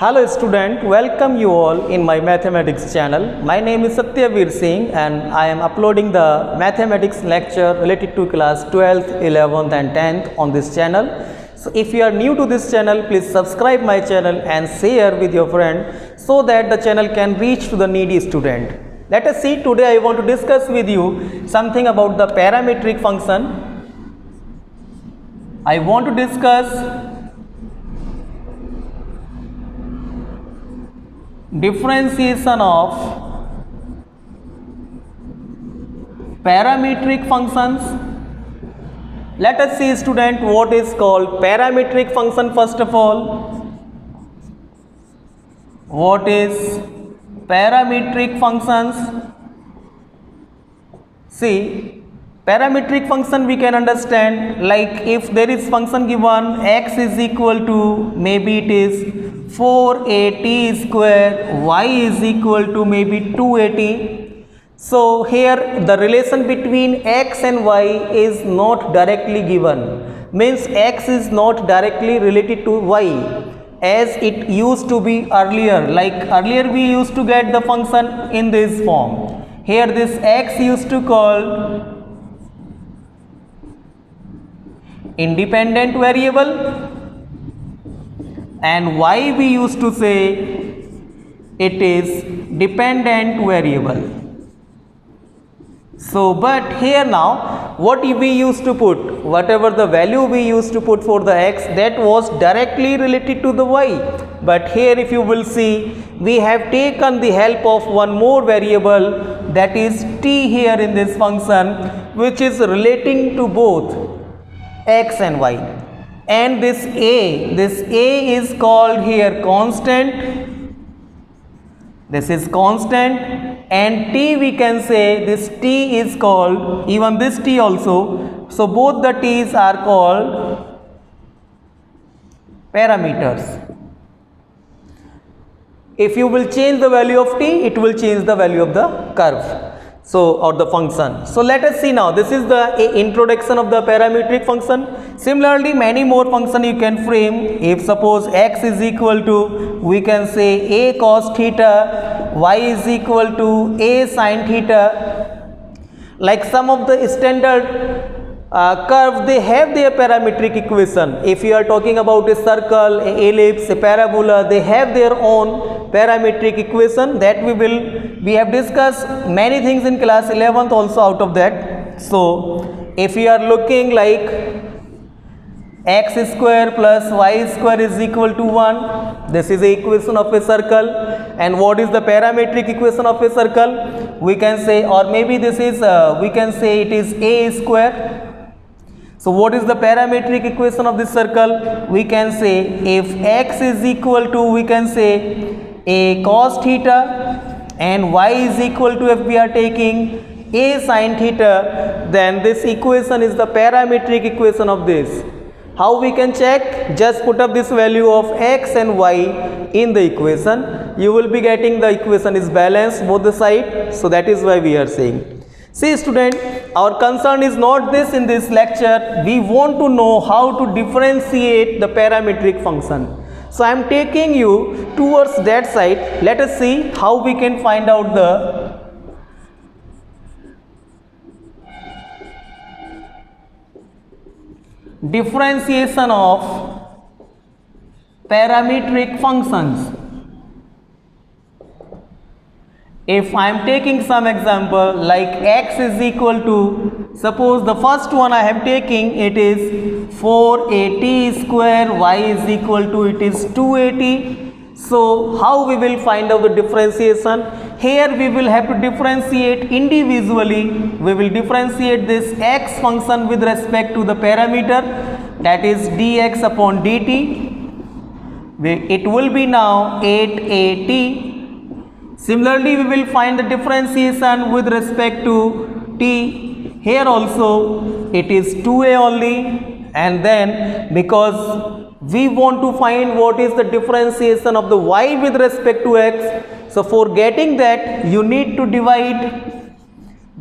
Hello student, welcome you all in my mathematics channel. My name is Satyavir Singh and I am uploading the mathematics lecture related to class 12th, 11th and 10th on this channel. So if you are new to this channel, please subscribe my channel and share with your friend so that the channel can reach to the needy student. Let us see, today I want to discuss with you something about the parametric function. I want to discuss differentiation of parametric functions. Let us see, student, what is called parametric function. First of all, what is parametric functions? See, parametric function we can understand like if there is function given x is equal to, maybe it is 4at square, y is equal to maybe 2at. So here the relation between x and y is not directly given, means x is not directly related to y as it used to be earlier. Like earlier we used to get the function in this form. Here this x used to call independent variable and y we used to say it is dependent variable. So but here now what we used to put, whatever the value we used to put for the x, that was directly related to the y. But here if you will see, we have taken the help of one more variable, that is t here in this function, which is relating to both x and y. And this a is called here constant, this is constant, and t we can say this t is called, even this t also, so both the t's are called parameters. If you will change the value of t, it will change the value of the curve, so or the function. So let us see now, this is the introduction of the parametric function. Similarly, many more function you can frame. If suppose x is equal to, we can say a cos theta, y is equal to a sin theta. Like some of the standard curve, they have their parametric equation. If you are talking about a circle, a ellipse, a parabola, they have their own parametric equation that we have discussed many things in class 11th also out of that. So if you are looking like x square plus y square is equal to 1, this is the equation of a circle. And what is the parametric equation of a circle? We can say, or maybe this is we can say it is a square. So what is the parametric equation of this circle? We can say if x is equal to, we can say a cos theta, and y is equal to, if we are taking a sin theta, then this equation is the parametric equation of this. How we can check? Just put up this value of x and y in the equation. You will be getting the equation is balanced both the side. So that is why we are saying. See student, our concern is not this in this lecture. We want to know how to differentiate the parametric function. So I am taking you towards that side. Let us see how we can find out the differentiation of parametric functions. If I am taking some example like x is equal to, suppose the first one I am taking, it is 4at square, y is equal to, it is 2at. So how we will find out the differentiation? Here we will have to differentiate individually. We will differentiate this x function with respect to the parameter, that is dx upon dt. It will be now 8at. Similarly, we will find the differentiation with respect to t. Here also it is 2a only, and then because we want to find what is the differentiation of the y with respect to x, so for getting that you need to divide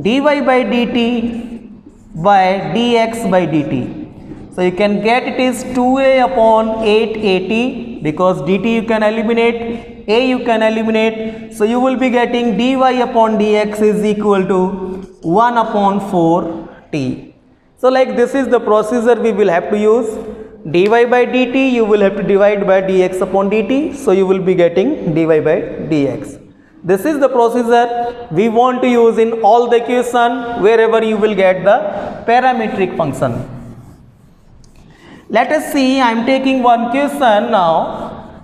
dy by dt by dx by dt. So you can get it is 2a upon 8at, because dt you can eliminate, a you can eliminate, so you will be getting dy upon dx is equal to 1 upon 4t. So like this is the procedure we will have to use. Dy by dt you will have to divide by dx upon dt, so you will be getting dy by dx. This is the procedure we want to use in all the equation wherever you will get the parametric function. Let us see, I am taking one question now.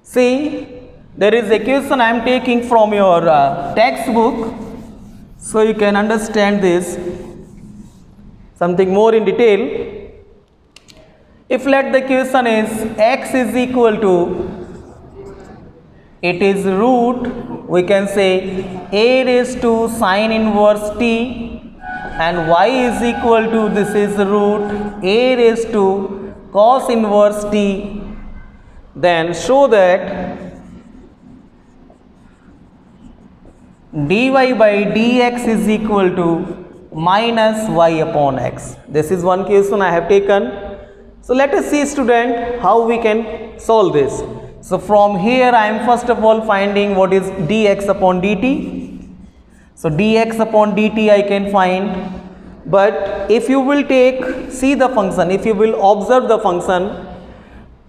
See, there is a question I am taking from your textbook, so you can understand this something more in detail. If let the question is x is equal to, it is root, we can say a raised to sine inverse t, and y is equal to, this is root a raised to cos inverse t, then show that dy by dx is equal to minus y upon x. This is one question I have taken. So let us see, student, how we can solve this. So from here I am first of all finding what is dx upon dt. So dx upon dt I can find, but if you will see the function, if you will observe the function,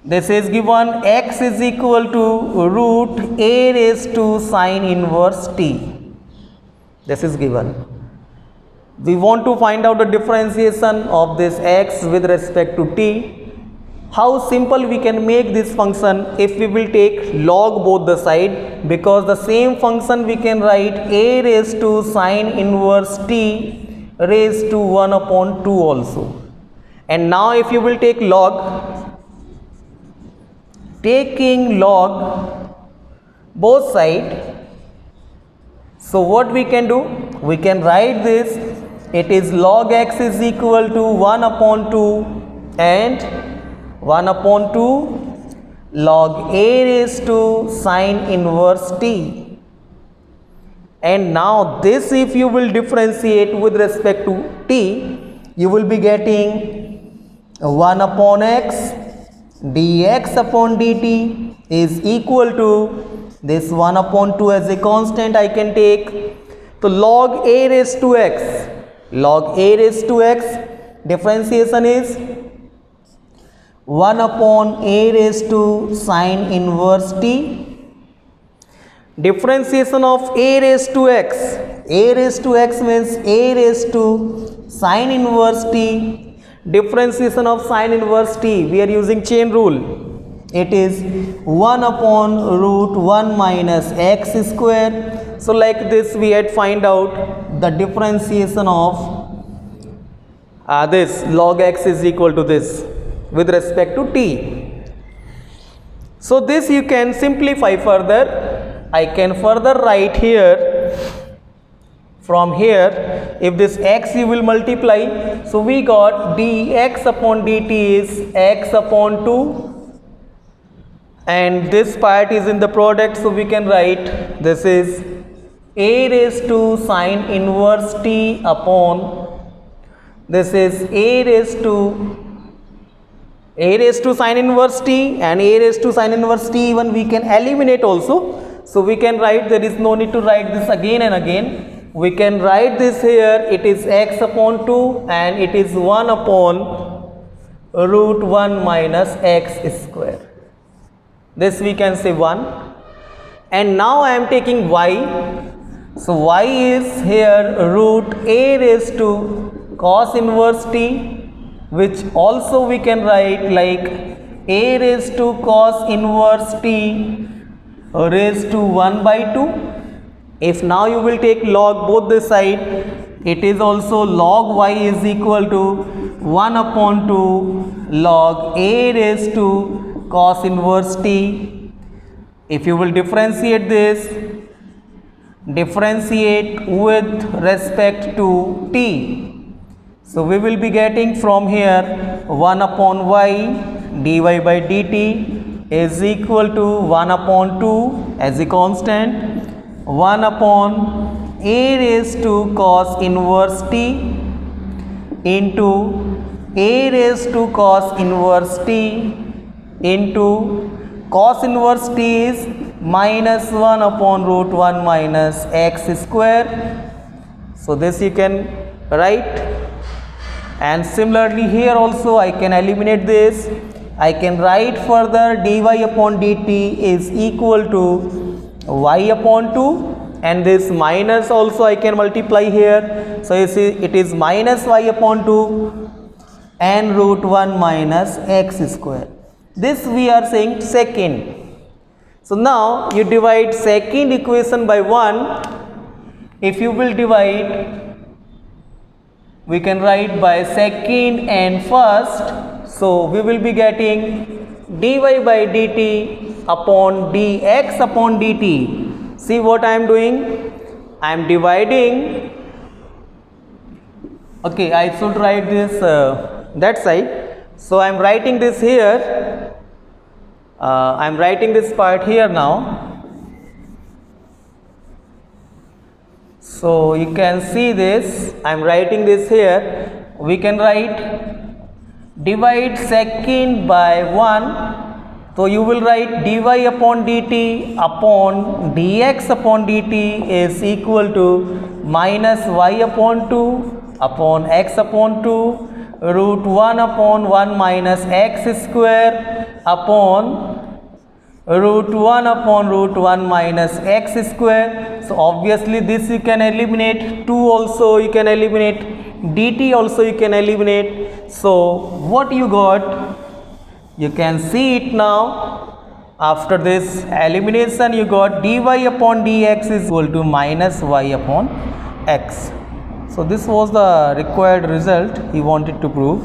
this is given x is equal to root a raised to sine inverse t. This is given. We want to find out the differentiation of this x with respect to t. How simple we can make this function if we will take log both the side, because the same function we can write a raised to sine inverse t raised to 1 upon 2 also. And now if you will take log, taking log both side, so what we can do, we can write this, it is log x is equal to 1 upon 2 and 1 upon 2 log a raised to sine inverse t. And now this, if you will differentiate with respect to t, you will be getting 1 upon x dx upon dt is equal to this 1 upon 2 as a constant I can take. So log a raised to x, log a raised to x, differentiation is 1 upon a raised to sine inverse t. Differentiation of a raised to x, a raised to x means a raised to sine inverse t. Differentiation of sine inverse t, we are using chain rule. It is 1 upon root 1 minus x square. So like this we had find out the differentiation of this log x is equal to this with respect to t. So this you can simplify further. I can further write here, from here, if this x you will multiply, so we got dx upon dt is x upon 2, and this part is in the product, so we can write this is a raised to sine inverse t upon, this is a raised to sine inverse t, and a raised to sine inverse t even we can eliminate also. So we can write, there is no need to write this again and again. We can write this here, it is x upon 2 and it is 1 upon root 1 minus x square. This we can say 1. And now I am taking y. So y is here root a raised to cos inverse t, which also we can write like a raised to cos inverse t raised to 1 by 2. If now you will take log both the side, it is also log y is equal to 1 upon 2 log a raised to cos inverse t. If you will differentiate this, differentiate with respect to t, so we will be getting from here 1 upon y dy by dt is equal to 1 upon 2 as a constant, 1 upon a raised to cos inverse t into a raised to cos inverse t into cos inverse t is minus 1 upon root 1 minus x square. So this you can write, and similarly here also I can eliminate this. I can write further dy upon dt is equal to y upon 2, and this minus also I can multiply here. So you see it is minus y upon 2 and root 1 minus x square. This we are saying second. So now you divide second equation by 1. If you will divide, we can write by second and first. So we will be getting dy by dt upon dx upon dt. See what I am doing? I am dividing. Okay, I should write this that side. So I am writing this here. I am writing this part here now. So you can see this. I am writing this here. We can write divide second by 1. So you will write dy upon dt upon dx upon dt is equal to minus y upon 2 upon x upon 2 root 1 upon 1 minus x square upon root 1 upon root 1 minus x square. So obviously this you can eliminate, 2 also you can eliminate, dt also you can eliminate. So what you got, you can see it now. After this elimination you got dy upon dx is equal to minus y upon x. So this was the required result he wanted to prove.